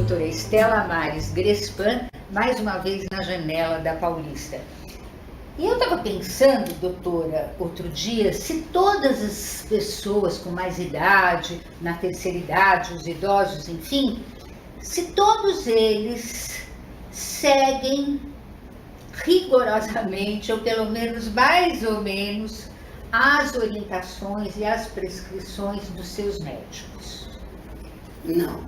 doutora Estela Mares Grespan, mais uma vez na janela da Paulista. E eu estava pensando, doutora, outro dia, se todas as pessoas com mais idade, na terceira idade, os idosos, enfim, se todos eles seguem rigorosamente, ou pelo menos mais ou menos, as orientações e as prescrições dos seus médicos. Não,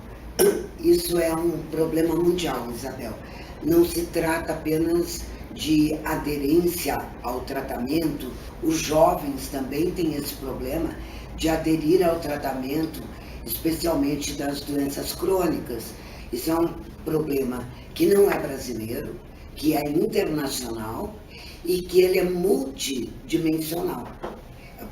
isso é um problema mundial, Isabel. Não se trata apenas de aderência ao tratamento, os jovens também têm esse problema de aderir ao tratamento, especialmente das doenças crônicas. Isso é um problema que não é brasileiro, que é internacional e que ele é multidimensional,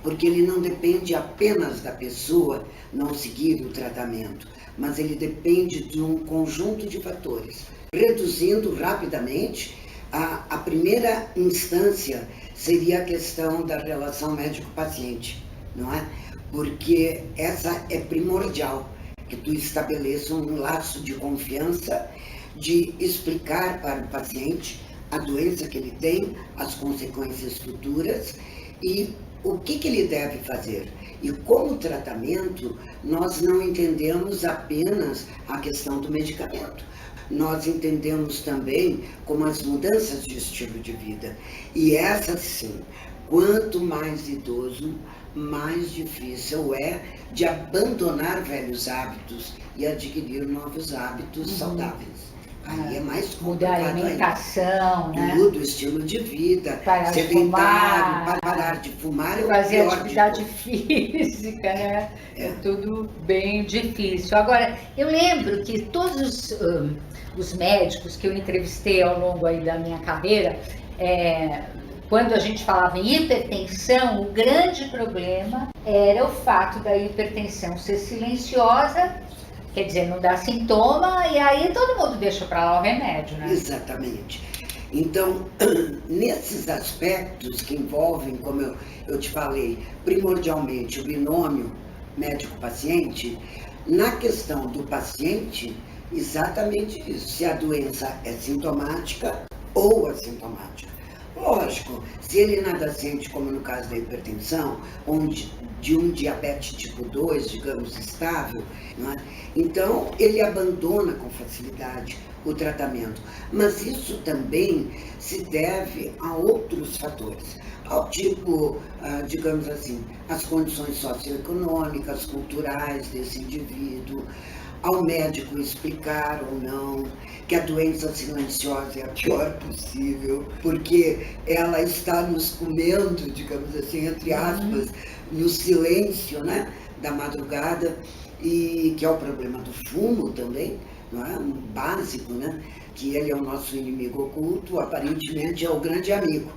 porque ele não depende apenas da pessoa não seguir o tratamento, mas ele depende de um conjunto de fatores. Reduzindo rapidamente, a primeira instância seria a questão da relação médico-paciente, não é? Porque essa é primordial, que tu estabeleça um laço de confiança, de explicar para o paciente a doença que ele tem, as consequências futuras e o que ele deve fazer. E como tratamento, nós não entendemos apenas a questão do medicamento. Nós entendemos também como as mudanças de estilo de vida. E essa sim, quanto mais idoso, mais difícil é de abandonar velhos hábitos e adquirir novos hábitos saudáveis. Aí é mais complicado. Mudar a alimentação, ainda. né? Tudo, estilo de vida, parar sedentário, parar de fumar é o fazer pior atividade física, né? É tudo bem difícil. Agora, eu lembro que todos os médicos que eu entrevistei ao longo aí da minha carreira, quando a gente falava em hipertensão, o grande problema era o fato da hipertensão ser silenciosa, quer dizer, não dá sintoma, e aí todo mundo deixa para lá o remédio, né? Exatamente. Então, nesses aspectos que envolvem, como eu te falei, primordialmente o binômio médico-paciente, na questão do paciente, exatamente isso, se a doença é sintomática ou assintomática. Lógico, se ele nada sente, como no caso da hipertensão, onde de um diabetes tipo 2, digamos, estável, não é? Então ele abandona com facilidade o tratamento. Mas isso também se deve a outros fatores, ao tipo, digamos assim, as condições socioeconômicas, culturais desse indivíduo, ao médico explicar ou não que a doença silenciosa é a pior possível, porque ela está nos comendo, digamos assim, entre aspas, no silêncio, né, da madrugada, e que é o problema do fumo também, não é? Um básico, né, que ele é o nosso inimigo oculto, aparentemente é o grande amigo,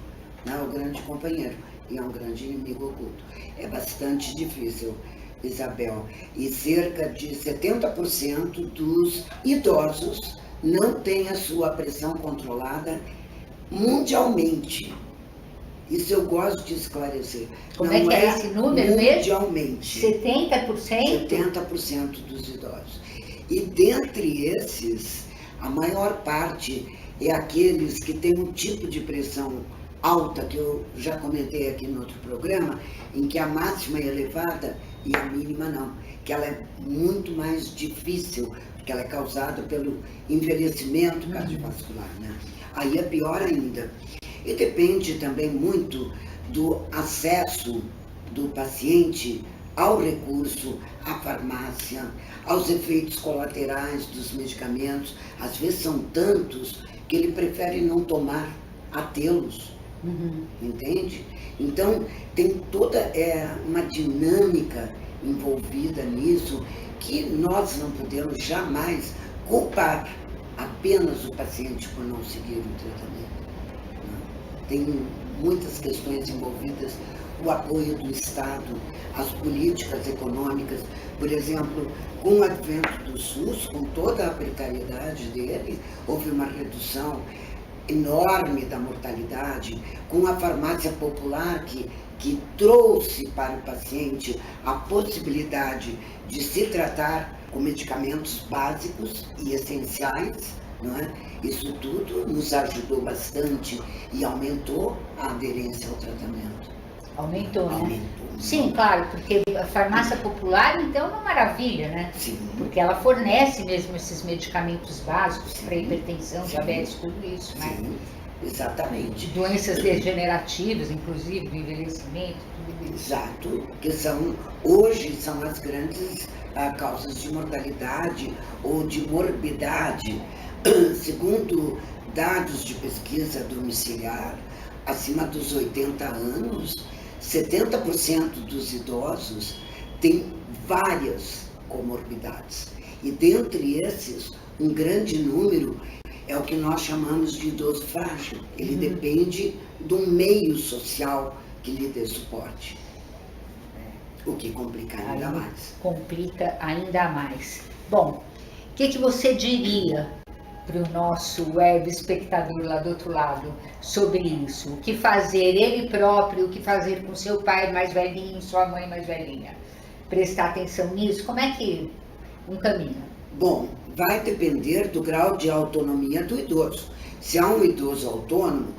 né, o grande companheiro, e é um grande inimigo oculto. É bastante difícil, Isabel, e cerca de 70% dos idosos não têm a sua pressão controlada mundialmente. Isso eu gosto de esclarecer. Como não é esse número mundialmente, mesmo? 70%? 70% dos idosos. E dentre esses, a maior parte é aqueles que têm um tipo de pressão alta, que eu já comentei aqui no outro programa, em que a máxima é elevada e a mínima não, que ela é muito mais difícil, porque ela é causada pelo envelhecimento cardiovascular, né? Aí é pior ainda. E depende também muito do acesso do paciente ao recurso, à farmácia, aos efeitos colaterais dos medicamentos. Às vezes são tantos que ele prefere não tomar a tê-los. Entende? Então, tem toda uma dinâmica envolvida nisso que nós não podemos jamais culpar apenas o paciente por não seguir o tratamento. Não. Tem muitas questões envolvidas, o apoio do Estado, as políticas econômicas, por exemplo, com o advento do SUS, com toda a precariedade dele, houve uma redução enorme da mortalidade, com a farmácia popular que que trouxe para o paciente a possibilidade de se tratar com medicamentos básicos e essenciais, não é? Isso tudo nos ajudou bastante e aumentou a aderência ao tratamento. Aumentou, né? Aumentou. Sim, claro, porque a farmácia popular, então, é uma maravilha, né? Sim. Porque ela fornece mesmo esses medicamentos básicos para hipertensão, Sim. diabetes, tudo isso, né? Sim, exatamente. Doenças degenerativas, inclusive, do envelhecimento, tudo isso. Exato, que hoje são as grandes causas de mortalidade ou de morbidade. Segundo dados de pesquisa domiciliar, acima dos 80 anos, 70% dos idosos têm várias comorbidades. E dentre esses, um grande número é o que nós chamamos de idoso frágil. Ele depende de um meio social que lhe dê suporte. O que complica ainda mais. Complica ainda mais. Bom, o que você diria para o nosso web espectador lá do outro lado sobre isso? O que fazer ele próprio, o que fazer com seu pai mais velhinho, sua mãe mais velhinha? Prestar atenção nisso? Como é que um caminho? Bom, vai depender do grau de autonomia do idoso. Se há um idoso autônomo,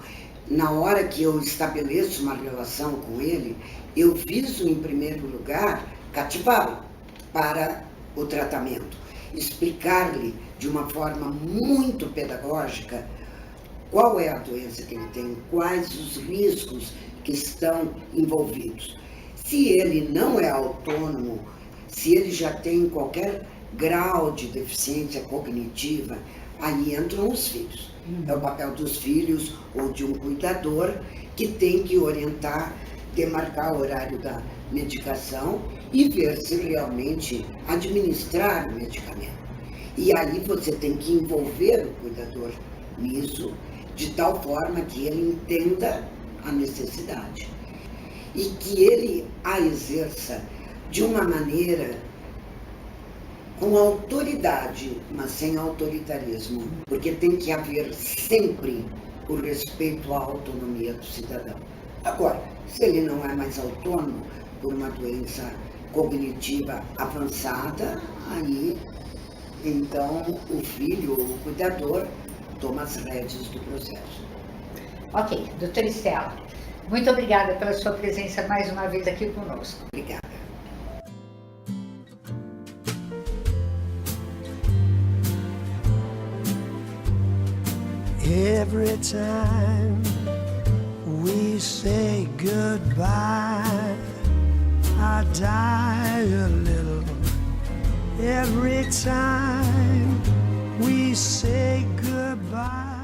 na hora que eu estabeleço uma relação com ele, eu viso, em primeiro lugar, cativá-lo para o tratamento. Explicar-lhe de uma forma muito pedagógica qual é a doença que ele tem, quais os riscos que estão envolvidos. Se ele não é autônomo, se ele já tem qualquer grau de deficiência cognitiva, aí entram os filhos. É o papel dos filhos ou de um cuidador que tem que orientar, demarcar o horário da medicação e ver se realmente administrar o medicamento. E aí você tem que envolver o cuidador nisso, de tal forma que ele entenda a necessidade e que ele a exerça de uma maneira com autoridade, mas sem autoritarismo, porque tem que haver sempre o respeito à autonomia do cidadão. Agora, se ele não é mais autônomo por uma doença cognitiva avançada, aí, então, o filho ou o cuidador toma as rédeas do processo. Ok, doutora Estela, muito obrigada pela sua presença mais uma vez aqui conosco. Obrigada. Every time we say goodbye, I die a little. Every time we say goodbye.